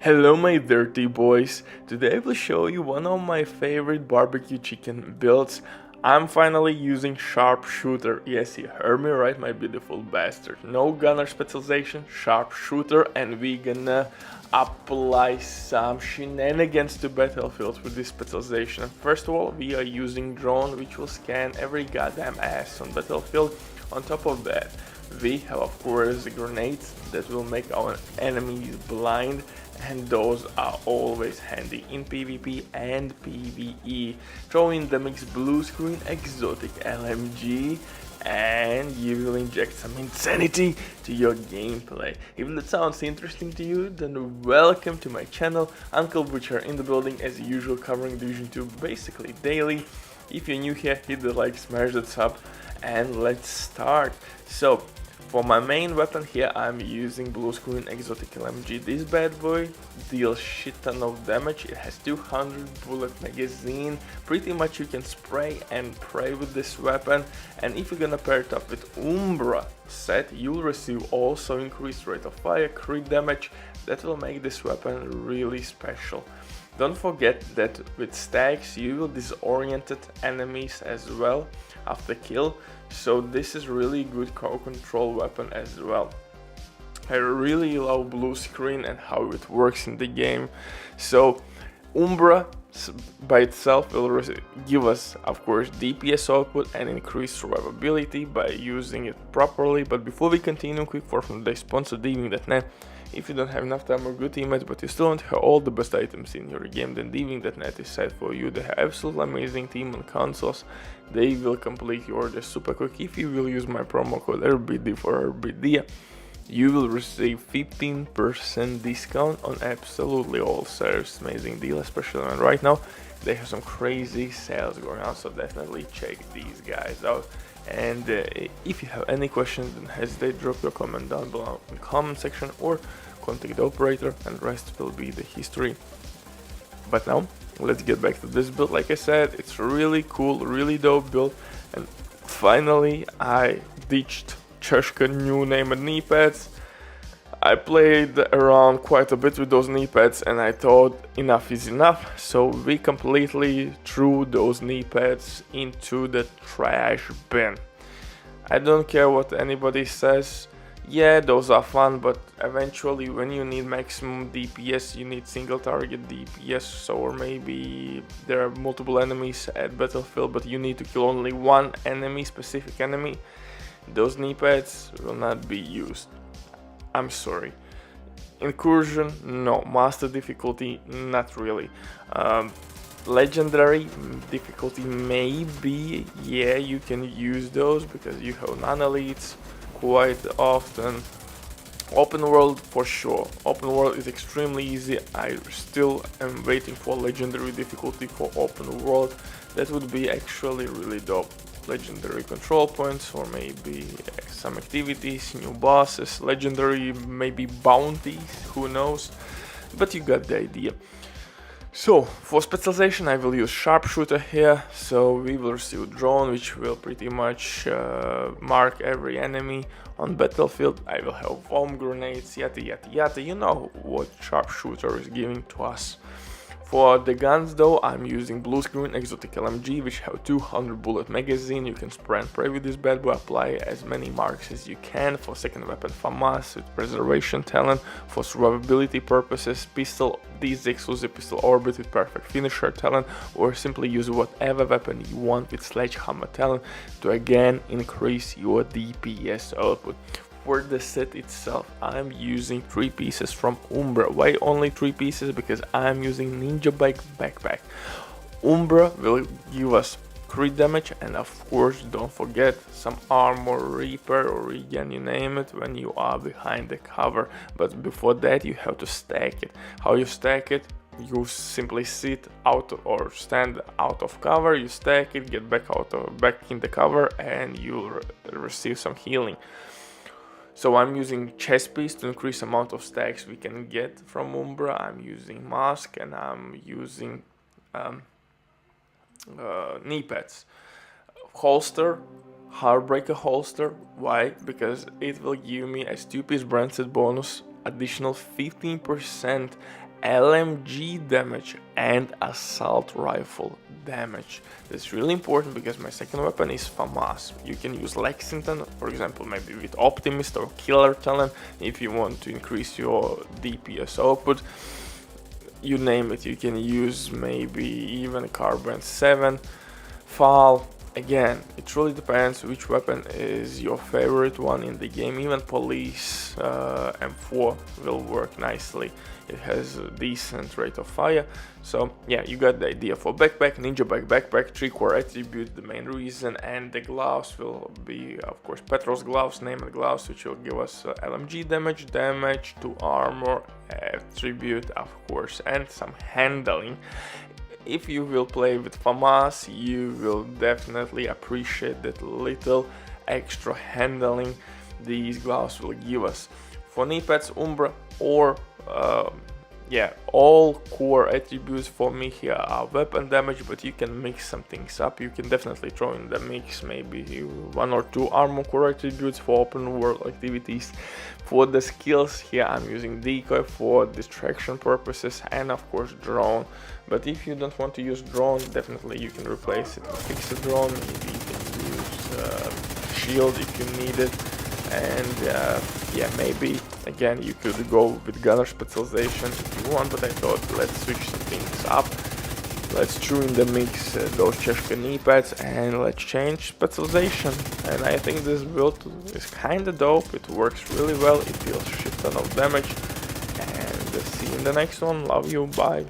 Hello my dirty boys, today I will show you one of my favorite barbecue chicken builds. I'm finally using sharpshooter. Yes, you heard me right, my beautiful bastard. No gunner specialization, sharpshooter, and we gonna apply some shenanigans to battlefields with this specialization. First of all, we are using drone which will scan every goddamn ass on battlefield. On top of that, we have of course grenades that will make our enemies blind, and those are always handy in PvP and PvE. Throw in the mixed blue screen exotic LMG and you will inject some insanity to your gameplay. If that sounds interesting to you, then welcome to my channel. Uncle Butcher in the building as usual, covering Division 2 basically daily. If you're new here, hit the like, smash that sub, and let's start. So for my main weapon here, I'm using blue screen exotic LMG. This bad boy deals shit ton of damage. It has 200 bullet magazine. Pretty much you can spray and pray with this weapon. And if you're gonna pair it up with UMBRA set, you'll receive also increased rate of fire, crit damage. That will make this weapon really special. Don't forget that with stacks you will disorient enemies as well after kill, so this is really good crowd control weapon as well. I really love blue screen and how it works in the game. So UMBRA by itself will give us of course DPS output and increased survivability by using it properly. But before we continue, quick word from the sponsor Diving.net. If you don't have enough time or good teammates, but you still don't have all the best items in your game, then Diving.net is set for you. They have absolutely amazing team on consoles. They will complete your order super quick. If you will use my promo code RBD for RBD, you will receive 15% discount on absolutely all servers. Amazing deal, especially right now. They have some crazy sales going on, so definitely check these guys out. And if you have any questions, don't hesitate, drop your comment down below in the comment section or contact the operator, and the rest will be the history. But now let's get back to this build. Like I said, it's really cool, really dope build, and finally I ditched Cheshka new named knee pads. I played around quite a bit with those knee pads and I thought enough is enough, so we completely threw those knee pads into the trash bin. I don't care what anybody says, yeah, those are fun, but eventually when you need maximum DPS you need single target DPS, so or maybe there are multiple enemies at battlefield but you need to kill only one enemy, specific enemy. Those knee pads will not be used. I'm sorry. Incursion, no. Master difficulty, not really. Legendary difficulty, maybe. Yeah, you can use those because you have non-elites quite often. Open world, for sure. Open world is extremely easy. I still am waiting for legendary difficulty for open world. That would be actually really dope. Legendary control points, or maybe some activities, new bosses, legendary maybe bounties, who knows, but you got the idea. So for specialization I will use sharpshooter here, so we will receive drone which will pretty much mark every enemy on battlefield. I will have foam grenades, yada yada yada, you know what sharpshooter is giving to us. For the guns though, I'm using blue screen exotic LMG which have 200 bullet magazine. You can spray and pray with this bad boy, apply as many marks as you can. For second weapon FAMAS with preservation talent. For survivability purposes, pistol, this exclusive pistol orbit with perfect finisher talent, or simply use whatever weapon you want with sledgehammer talent to again increase your DPS output. For the set itself, I'm using 3 pieces from UMBRA. Why only 3 pieces? Because I'm using Ninja Bike backpack. UMBRA will give us crit damage, and of course don't forget some armor repair or regen, you name it, when you are behind the cover. But before that you have to stack it. How you stack it? You simply sit out or stand out of cover, you stack it, get back in the cover, and you receive some healing. So I'm using chest piece to increase amount of stacks we can get from UMBRA. I'm using mask and I'm using knee pads. Holster, Heartbreaker holster. Why? Because it will give me a 2-piece branded bonus, additional 15% LMG damage and assault rifle damage. That's really important because my second weapon is FAMAS. You can use Lexington, for example, maybe with Optimist or Killer Talent if you want to increase your DPS output. You name it, you can use maybe even Carbon 7, FAL. Again, it really depends which weapon is your favorite one in the game. Even Police M4 will work nicely. It has a decent rate of fire. So yeah, you got the idea. For backpack, ninja backpack, 3 core attribute, the main reason, and the gloves will be, of course, Petrol's gloves, named gloves, which will give us LMG damage to armor, attribute, of course, and some handling. If you will play with FAMAS, you will definitely appreciate that little extra handling these gloves will give us. For knee pads, UMBRA, or all core attributes for me here are weapon damage, but you can mix some things up. You can definitely throw in the mix maybe 1 or 2 armor core attributes for open world activities. For the skills here, I'm using decoy for distraction purposes, and of course drone. But if you don't want to use drone, definitely you can replace it with fix a drone. Maybe you can use shield if you need it. And yeah, maybe again you could go with gunner specialization if you want, but I thought let's switch some things up. Let's throw in the mix those Cheshka knee pads and let's change specialization. And I think this build is kinda dope, it works really well, it deals shit ton of damage. And see you in the next one, love you, bye.